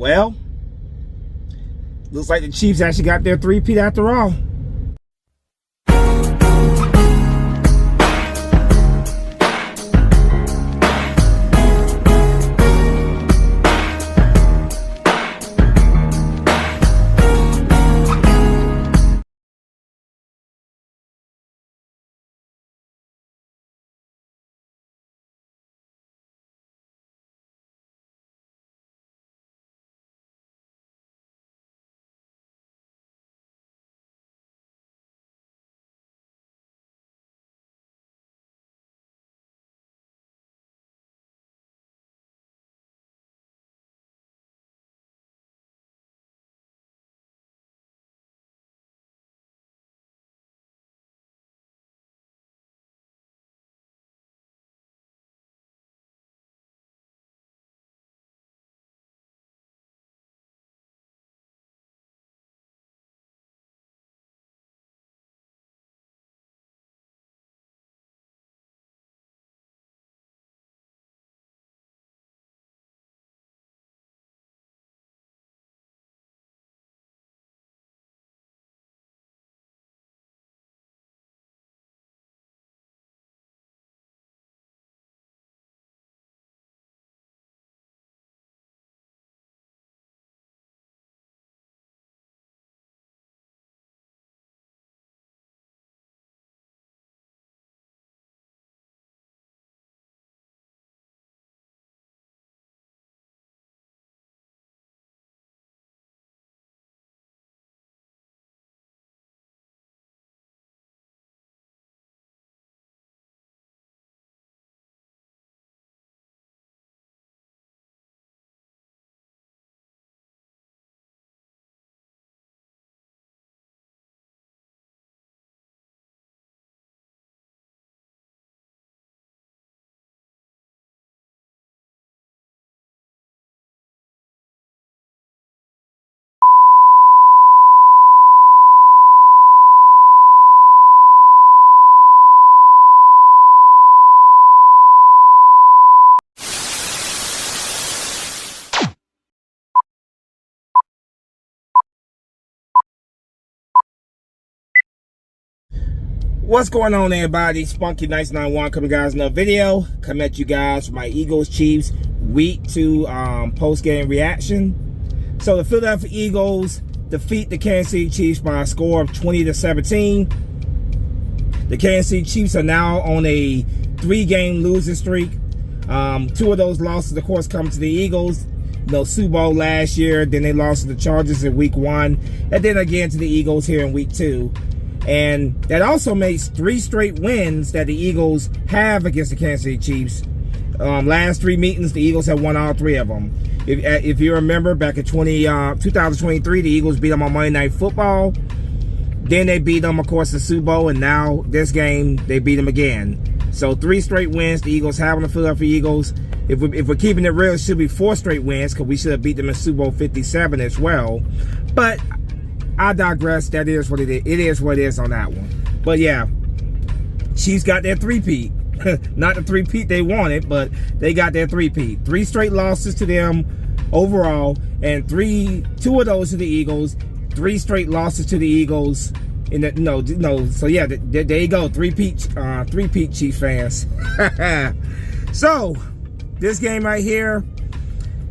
Well, looks like the Chiefs actually got their three-peat after all. What's going on, everybody? Spunky Nice 91 coming, guys, another video. Come at you guys for my Eagles Chiefs Week 2 post-game reaction. So the Philadelphia Eagles defeat the Kansas City Chiefs by a score of 20-17. The Kansas City Chiefs are now on a 3-game losing streak. 2 of those losses, of course, come to the Eagles. Super Bowl last year, then they lost to the Chargers in Week 1, and then again to the Eagles here in Week 2. And that also makes 3 straight wins that the Eagles have against the Kansas City Chiefs. Last 3 meetings, the Eagles have won all 3 of them. If you remember, back in 2023, the Eagles beat them on Monday Night Football. Then they beat them, of course, the Super Bowl, and now this game, they beat them again. So 3 straight wins the Eagles have on the Philadelphia Eagles. If we're keeping it real, it should be 4 straight wins, because we should have beat them in Super Bowl 57 as well. But I digress. That is what it is. It is what it is on that one. But yeah, Chiefs got their three-peat. Not the three-peat they wanted, but they got their three-peat. 3 straight losses to them overall, and 2 of those to the Eagles. 3 straight losses to the Eagles. So yeah, there you go. Three-peat Chiefs fans. So this game right here,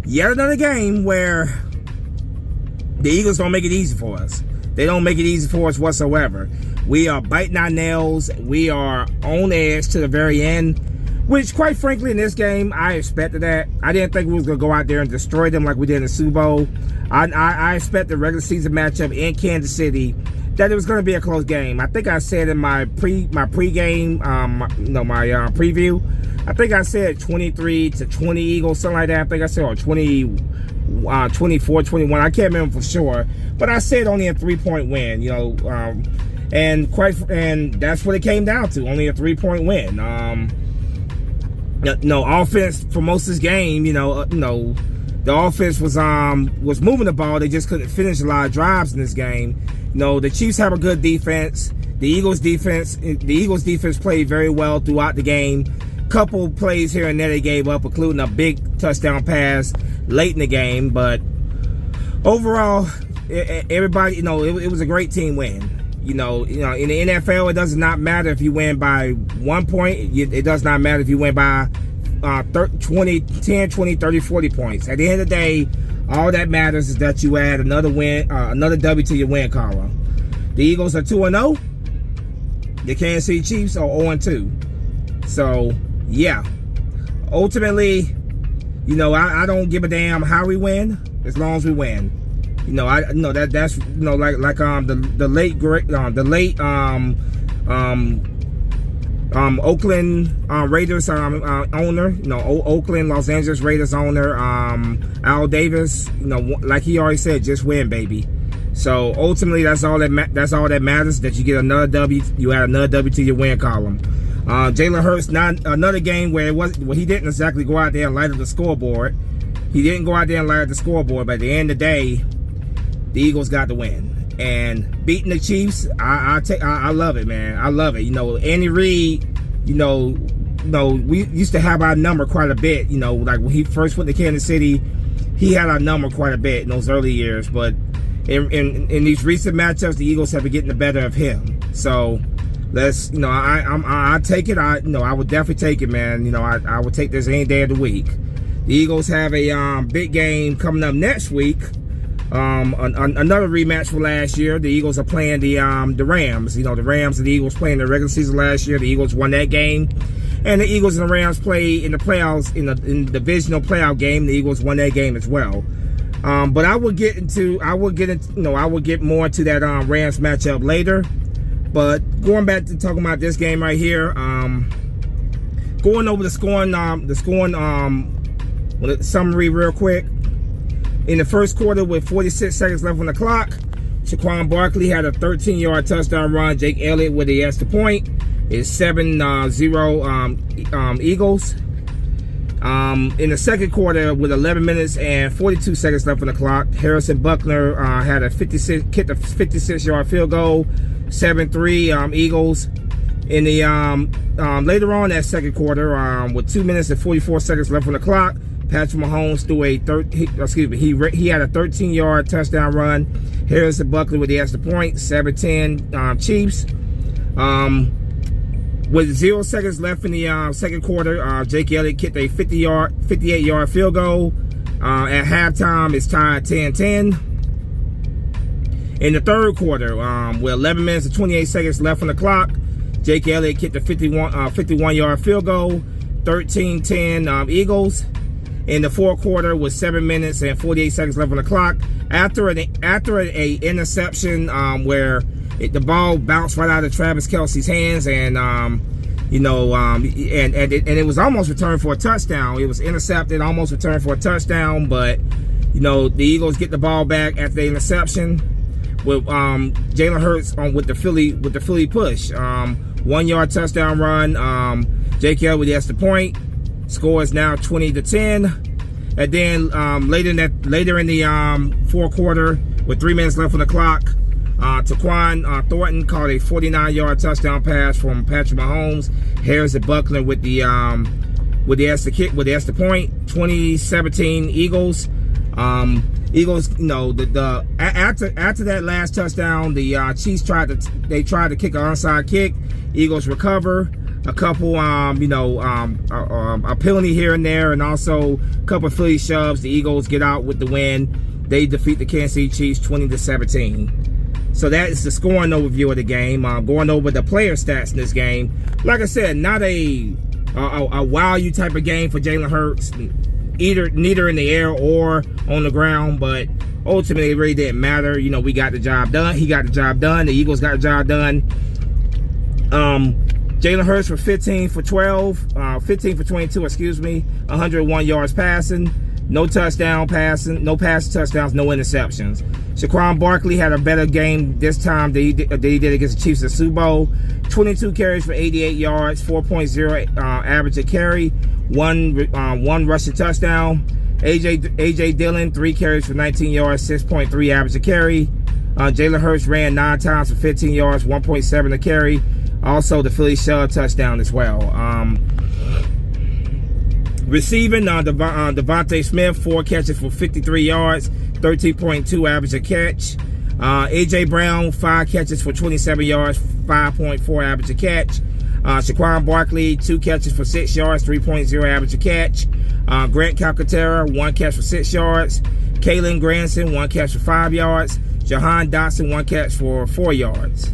yet another game where the Eagles don't make it easy for us. They don't make it easy for us whatsoever. We are biting our nails. We are on edge to the very end, which, quite frankly, in this game, I expected that. I didn't think we was going to go out there and destroy them like we did in the Super Bowl. I expect the regular season matchup in Kansas City that it was going to be a close game. I think I said in my pregame, preview, I think I said 23-20 Eagles, something like that. I think I said, or 24-21. I can't remember for sure, but I said only a 3-point win. And that's what it came down to. Only a 3-point win. Offense for most of this game. The offense was moving the ball. They just couldn't finish a lot of drives in this game. The Chiefs have a good defense. The Eagles defense played very well throughout the game. Couple plays here and there they gave up, including a big touchdown pass late in the game. But overall, everybody, it was a great team win. In the NFL, it does not matter if you win by 1 point. It does not matter if you win by 10, 20, 30, 40 points. At the end of the day, all that matters is that you add another win, another W to your win column. The Eagles are 2-0. The Kansas City Chiefs are 0-2. So, yeah. Ultimately, I don't give a damn how we win as long as we win. That's like the late Oakland Raiders owner, Oakland Los Angeles Raiders owner, Al Davis, like he already said, just win, baby. So ultimately, that's all that matters. That you get another W, you add another W to your win column. Jalen Hurts, not another game where he didn't exactly go out there and light up the scoreboard. He didn't go out there and light up the scoreboard, but at the end of the day, the Eagles got the win. And beating the Chiefs, I love it, man. I love it. Andy Reid, we used to have our number quite a bit. Like when he first went to Kansas City, he had our number quite a bit in those early years. But in these recent matchups, the Eagles have been getting the better of him. So let's, I take it. I would definitely take it, man. I would take this any day of the week. The Eagles have a big game coming up next week. Another rematch from last year. The Eagles are playing the Rams. The Rams and the Eagles playing the regular season last year. The Eagles won that game, and the Eagles and the Rams play in the playoffs in the divisional playoff game. The Eagles won that game as well. But I will get more into that Rams matchup later. But going back to talking about this game right here, going over the scoring summary real quick. In the first quarter, with 46 seconds left on the clock, Saquon Barkley had a 13-yard touchdown run. Jake Elliott with the extra point. It's 7-0 Eagles. In the second quarter, with 11 minutes and 42 seconds left on the clock, Harrison Buckner had kicked a 56-yard field goal. 7-3 Eagles. In the later on that second quarter, with 2 minutes and 44 seconds left on the clock, Patrick Mahomes threw he had a 13-yard touchdown run. Harrison Buckler with the extra point. 7-10 Chiefs. With 0 seconds left in the second quarter, Jake Elliott kicked a 58-yard field goal. At halftime, it's tied 10-10. In the third quarter, with 11 minutes and 28 seconds left on the clock, Jake Elliott kicked a 51-yard field goal. 13-10 Eagles. In the fourth quarter, with 7 minutes and 48 seconds left on the clock, after an interception where the ball bounced right out of Travis Kelce's hands, and it was almost returned for a touchdown. It was intercepted, almost returned for a touchdown, but the Eagles get the ball back after the interception with Jalen Hurts with the Philly push. 1-yard touchdown run. Jake Elliott with the extra point. Score is now 20-10. And then later in the fourth quarter, with 3 minutes left on the clock, Tyquan Thornton called a 49-yard touchdown pass from Patrick Mahomes. Harrison Buckler with the extra point. 2017 Eagles. Eagles, after that last touchdown, the Chiefs tried to kick an onside kick. Eagles recover. A couple, a penalty here and there, and also a couple of Philly shoves. The Eagles get out with the win. They defeat the Kansas City Chiefs 20-17. So that is the scoring overview of the game. Going over the player stats in this game. Like I said, not a wow you type of game for Jalen Hurts, neither in the air or on the ground, but ultimately it really didn't matter. We got the job done. He got the job done. The Eagles got the job done. Jalen Hurts for 15 for 22, 101 yards passing, no touchdown passing, no passing touchdowns, no interceptions. Saquon Barkley had a better game this time than he did against the Chiefs at Super Bowl. 22 carries for 88 yards, 4.0 average a carry, one rushing touchdown. AJ Dillon, 3 carries for 19 yards, 6.3 average a carry. Jalen Hurts ran 9 times for 15 yards, 1.7 a carry. Also, the Philly shove touchdown as well. Receiving, Devontae Smith, 4 catches for 53 yards, 13.2 average a catch. A.J. Brown, 5 catches for 27 yards, 5.4 average a catch. Saquon Barkley, 2 catches for 6 yards, 3.0 average a catch. Grant Calcaterra, 1 catch for 6 yards. Kalen Granson, 1 catch for 5 yards. Jahan Dotson, 1 catch for 4 yards.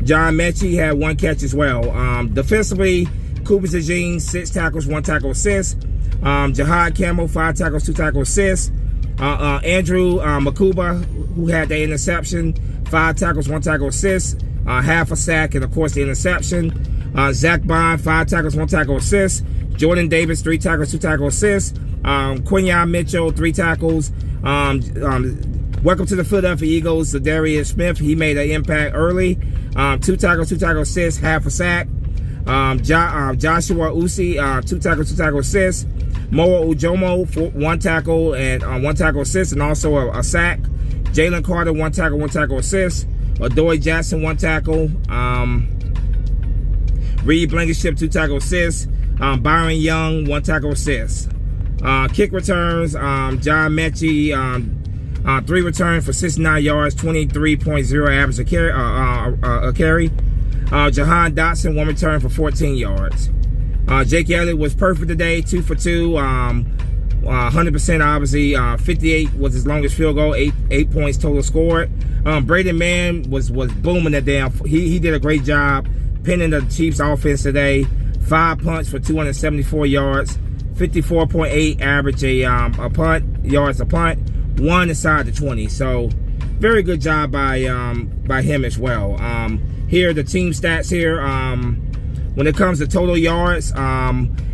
John Mechie had 1 catch as well. Defensively, Cooper DeJean, 6 tackles, 1 tackle assist. Jihad Campbell, 5 tackles, 2 tackle assists. Andrew Makuba, who had the interception, 5 tackles, 1 tackle assist. Half a sack, and of course the interception. Zach Bond, 5 tackles, 1 tackle assist. Jordan Davis, 3 tackles, 2 tackle assists. Quinyon Mitchell, 3 tackles. Welcome to the Philadelphia Eagles, Darius Smith. He made an impact early. 2 tackles, 2 tackle assists, half a sack. Joshua Usi, 2 tackles, 2 tackle assists. Moa Ujomo, 1 tackle and 1 tackle assist, and also a sack. Jalen Carter, 1 tackle, 1 tackle assist. Adoree Jackson, 1 tackle. Reed Blankenship, 2 tackle assists. Byron Young, 1 tackle assist. Kick returns, John Mechie, 3 returns for 69 yards, 23.0 average a carry. Jahan Dotson, 1 return for 14 yards. Jake Elliott was perfect today, 2 for 2, 100% obviously. 58 was his longest field goal, 8 points total scored. Braden Mann was booming that damn. He did a great job pinning the Chiefs offense today. 5 punts for 274 yards, 54.8 average a punt yards a punt, 1 inside the 20. So very good job by him as well. Here are the team stats here. When it comes to total yards,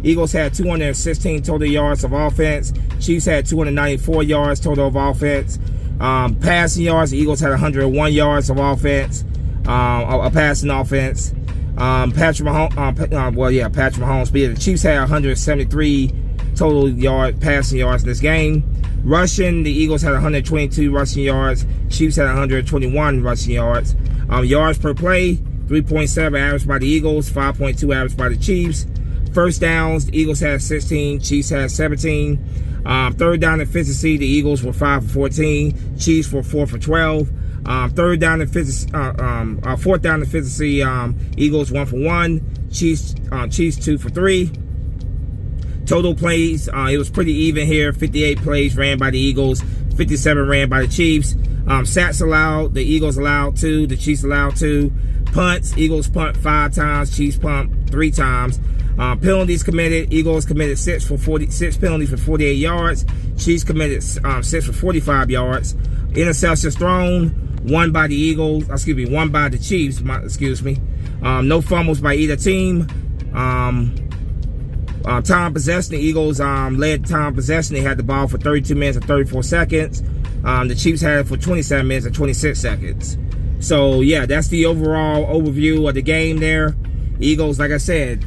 Eagles had 216 total yards of offense. Chiefs had 294 yards total of offense. Passing yards, the Eagles had 101 yards of offense, a passing offense. Patrick Mahomes, Patrick Mahomes. But yeah, the Chiefs had 173 total passing yards in this game. Rushing, the Eagles had 122 rushing yards. Chiefs had 121 rushing yards. Yards per play, 3.7 average by the Eagles, 5.2 average by the Chiefs. First downs, the Eagles had 16, Chiefs had 17. Third down efficiency, the Eagles were 5 for 14, Chiefs were 4 for 12. Fourth down efficiency, Eagles 1 for 1, Chiefs 2 for 3. Total plays, it was pretty even here. 58 plays ran by the Eagles, 57 ran by the Chiefs. Sacks allowed, the Eagles allowed 2, the Chiefs allowed 2. Punts, Eagles punt 5 times, Chiefs punt 3 times. Penalties committed, Eagles committed 6 penalties for 48 yards. Chiefs committed 6 for 45 yards. Interceptions thrown, 1 by the Eagles, 1 by the Chiefs, no fumbles by either team. Time possession, the Eagles led time possession. They had the ball for 32 minutes and 34 seconds. The Chiefs had it for 27 minutes and 26 seconds. So, yeah, that's the overall overview of the game there. Eagles, like I said,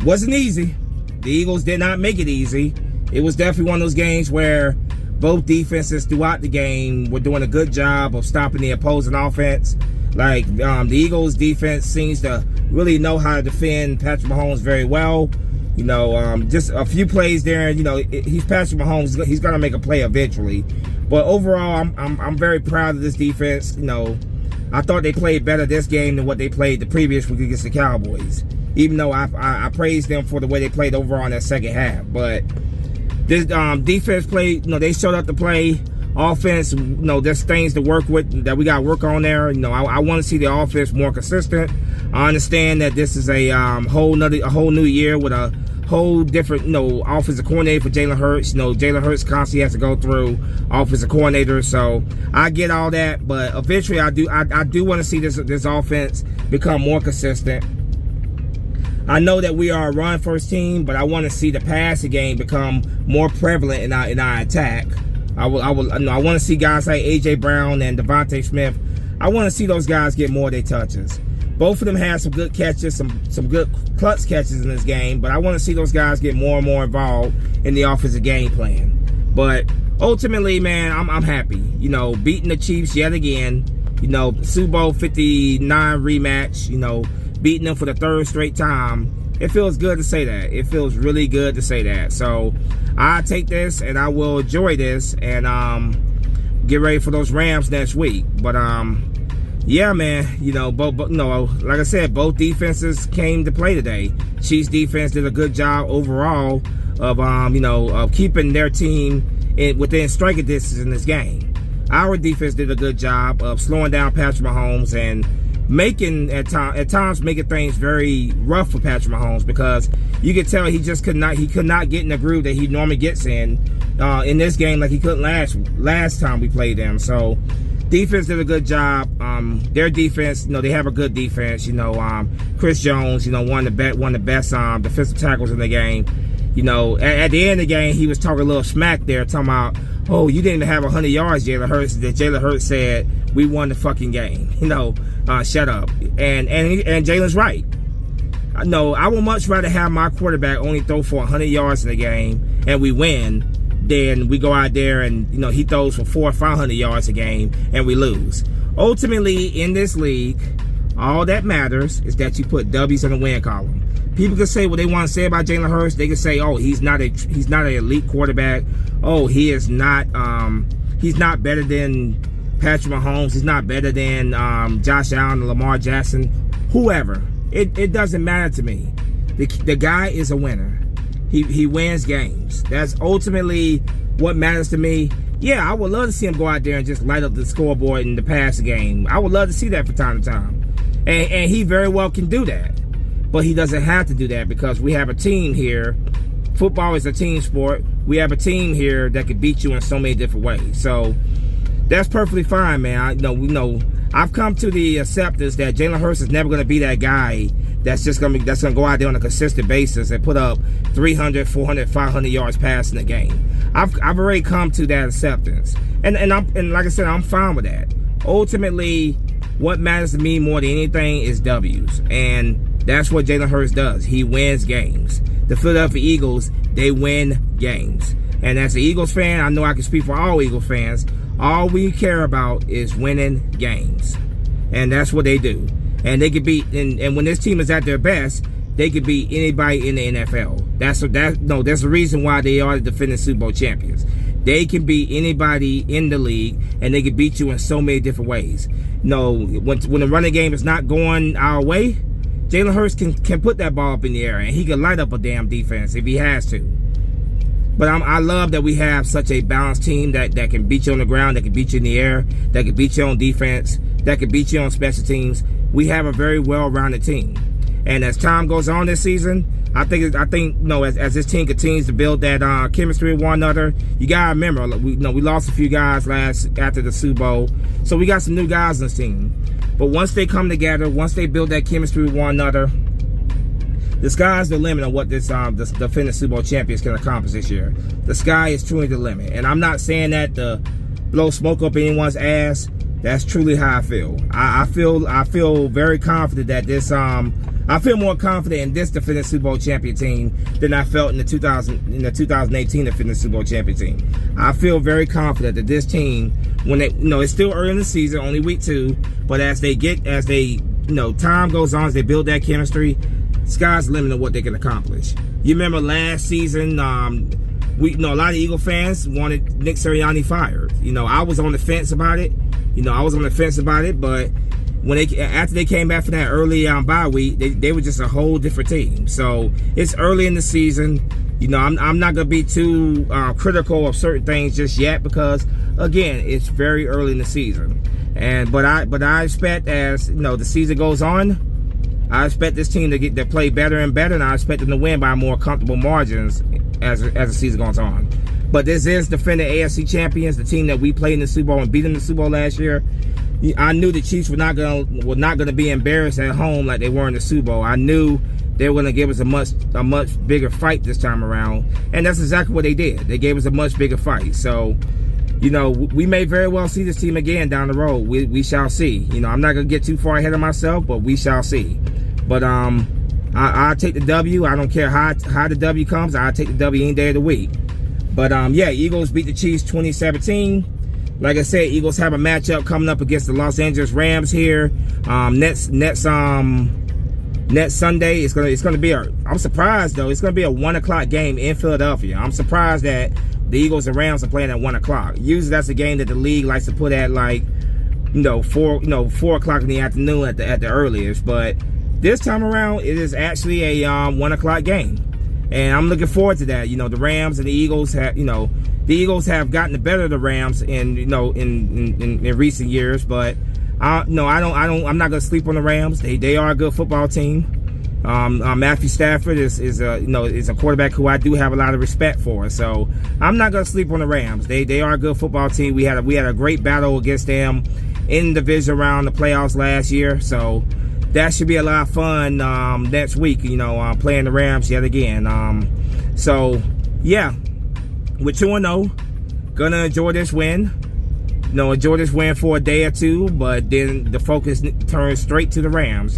wasn't easy. The Eagles did not make it easy. It was definitely one of those games where both defenses throughout the game were doing a good job of stopping the opposing offense. Like, the Eagles defense seems to really know how to defend Patrick Mahomes very well. You know, just a few plays there. You know, he's Patrick Mahomes. He's gonna make a play eventually. But overall, I'm very proud of this defense. You know, I thought they played better this game than what they played the previous week against the Cowboys. Even though I praised them for the way they played overall in that second half. But this defense played. You know, they showed up to play. Offense, you know, there's things to work with that we got to work on there. You know, I want to see the offense more consistent. I understand that this is a whole new year with a whole different, you know, offensive coordinator for Jalen Hurts. You know, Jalen Hurts constantly has to go through offensive coordinator, so I get all that. But eventually, I do want to see this offense become more consistent. I know that we are a run-first team, but I want to see the passing game become more prevalent in our attack. I want to see guys like A.J. Brown and Devontae Smith. I want to see those guys get more of their touches. Both of them had some good catches, some good clutch catches in this game, but I want to see those guys get more and more involved in the offensive game plan. But ultimately, man, I'm happy. You know, beating the Chiefs yet again. You know, Super Bowl 59 rematch. You know, beating them for the 3rd straight time it feels good to say that. It feels really good to say that. So I take this and I will enjoy this and get ready for those Rams next week. But yeah, man, you know, like I said, both defenses came to play today. Chiefs defense did a good job overall of of keeping their team within striking distance in this game. Our defense did a good job of slowing down Patrick Mahomes and making at times making things very rough for Patrick Mahomes, because you could tell he could not get in the groove that he normally gets in this game like he couldn't last time we played them. So defense did a good job. Their defense, they have a good defense. Chris Jones, one of the best defensive tackles in the game. At the end of the game, he was talking a little smack there, talking about, oh, you didn't even have 100 yards, Jalen Hurts. That Jalen Hurts said, we won the fucking game. Shut up. And Jalen's right. No, I would much rather have my quarterback only throw for 100 yards in the game and we win than we go out there and, he throws for 400 or 500 yards a game and we lose. Ultimately, in this league, all that matters is that you put W's in the win column. People can say what they want to say about Jalen Hurts. They can say, oh, he's not an elite quarterback. Oh, he is not he's not better than Patrick Mahomes. He's not better than Josh Allen, Lamar Jackson, whoever. It doesn't matter to me. The guy is a winner. He wins games. That's ultimately what matters to me. Yeah, I would love to see him go out there and just light up the scoreboard in the passing game. I would love to see that from time to time. And he very well can do that. But he doesn't have to do that because we have a team here. Football is a team sport. We have a team here that can beat you in so many different ways. So that's perfectly fine, man. I've come to the acceptance that Jalen Hurts is never going to be that guy that's going to go out there on a consistent basis and put up 300, 400, 500 yards passing the game. I've already come to that acceptance, and like I said, I'm fine with that. Ultimately, what matters to me more than anything is W's, and that's what Jalen Hurts does. He wins games. The Philadelphia Eagles, they win games. And as an Eagles fan, I know I can speak for all Eagles fans. All we care about is winning games. And that's what they do. And they could beat, and when this team is at their best, they could beat anybody in the NFL. That's the reason why they are the defending Super Bowl champions. They can beat anybody in the league, and they can beat you in so many different ways. When the running game is not going our way, Jalen Hurts can put that ball up in the air, and he can light up a damn defense if he has to. But I love that we have such a balanced team that can beat you on the ground, that can beat you in the air, that can beat you on defense, that can beat you on special teams. We have a very well-rounded team. And as time goes on this season, I think as this team continues to build that chemistry with one another, you gotta remember, we lost a few guys after the Super Bowl, so we got some new guys on this team. But once they come together, once they build that chemistry with one another, the sky's the limit on what this the defending Super Bowl champions can accomplish this year. The sky is truly the limit, and I'm not saying that to blow smoke up anyone's ass. That's truly how I feel. I feel very confident that this I feel more confident in this defending Super Bowl champion team than I felt in the 2018 defending Super Bowl champion team. I feel very confident that this team, when they, it's still early in the season, only week 2, but as time goes on, as they build that chemistry, sky's the limit of what they can accomplish. You remember last season, a lot of Eagle fans wanted Nick Sirianni fired. I was on the fence about it. But after they came back from that early bye week, they were just a whole different team. So it's early in the season. I'm not gonna be too critical of certain things just yet because, again, it's very early in the season. But I expect as the season goes on, I expect this team to play better and better, and I expect them to win by more comfortable margins as the season goes on. But this is defending AFC champions, the team that we played in the Super Bowl and beat in the Super Bowl last year. I knew the Chiefs were not gonna be embarrassed at home like they were in the Super Bowl. I knew they were gonna give us a much bigger fight this time around, and that's exactly what they did. They gave us a much bigger fight. So, we may very well see this team again down the road. We shall see. I'm not gonna get too far ahead of myself, but we shall see. But I'll take the W. I don't care how the W comes. I'll take the W any day of the week. But yeah, Eagles beat the Chiefs 2017. Like I said, Eagles have a matchup coming up against the Los Angeles Rams here. Next next Sunday. It's gonna be I'm surprised though. It's gonna be a 1 o'clock game in Philadelphia. I'm surprised that the Eagles and Rams are playing at 1 o'clock. Usually that's a game that the league likes to put at like 4 o'clock in the afternoon at the earliest. But this time around, it is actually a 1 o'clock game, and I'm looking forward to that. The Rams and the Eagles have the Eagles have gotten the better of the Rams in recent years, but I'm not gonna sleep on the Rams. They are a good football team. Matthew Stafford is a quarterback who I do have a lot of respect for. So I'm not gonna sleep on the Rams. They are a good football team. We had a great battle against them in the division round, the playoffs last year. So that should be a lot of fun next week. Playing the Rams yet again. So yeah, we're 2-0. Gonna enjoy this win. Enjoy this win for a day or two, but then the focus turns straight to the Rams.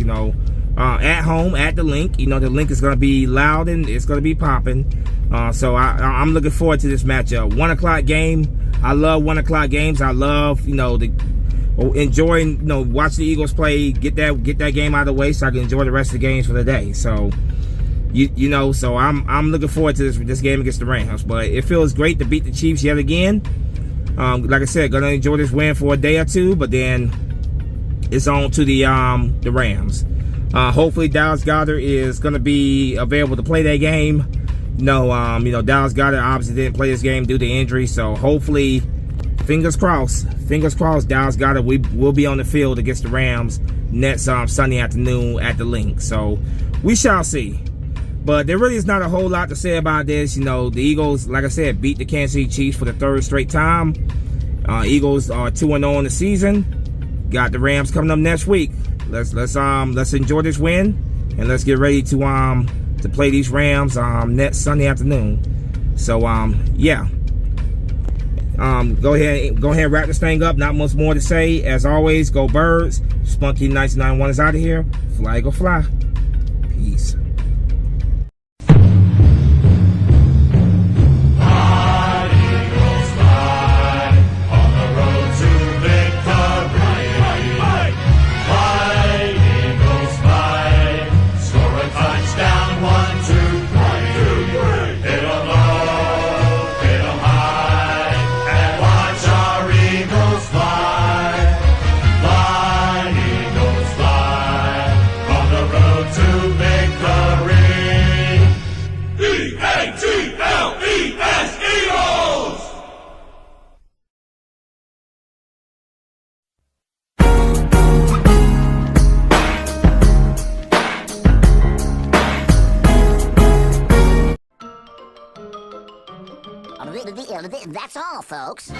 At home at the Link. The Link is going to be loud and it's going to be popping. So I'm looking forward to this matchup. 1 o'clock game. I love 1 o'clock games. I love enjoying watching the Eagles play. Get that game out of the way so I can enjoy the rest of the games for the day. So so I'm looking forward to this game against the Rams. But it feels great to beat the Chiefs yet again. Like I said, gonna enjoy this win for a day or two, but then it's on to the Rams. Hopefully Dallas Goedert is gonna be available to play that game. Dallas Goedert obviously didn't play this game due to injury, so hopefully, fingers crossed, Dallas Goedert will be on the field against the Rams next Sunday afternoon at the Link. So we shall see. But there really is not a whole lot to say about this. The Eagles, like I said, beat the Kansas City Chiefs for the 3rd straight time. Eagles are 2-0 in the season. Got the Rams coming up next week. Let's enjoy this win, and let's get ready to play these Rams next Sunday afternoon. So yeah. Go ahead and wrap this thing up. Not much more to say. As always, go Birds. Spunky 1991 is out of here. Fly, go fly. Peace. That's all, folks.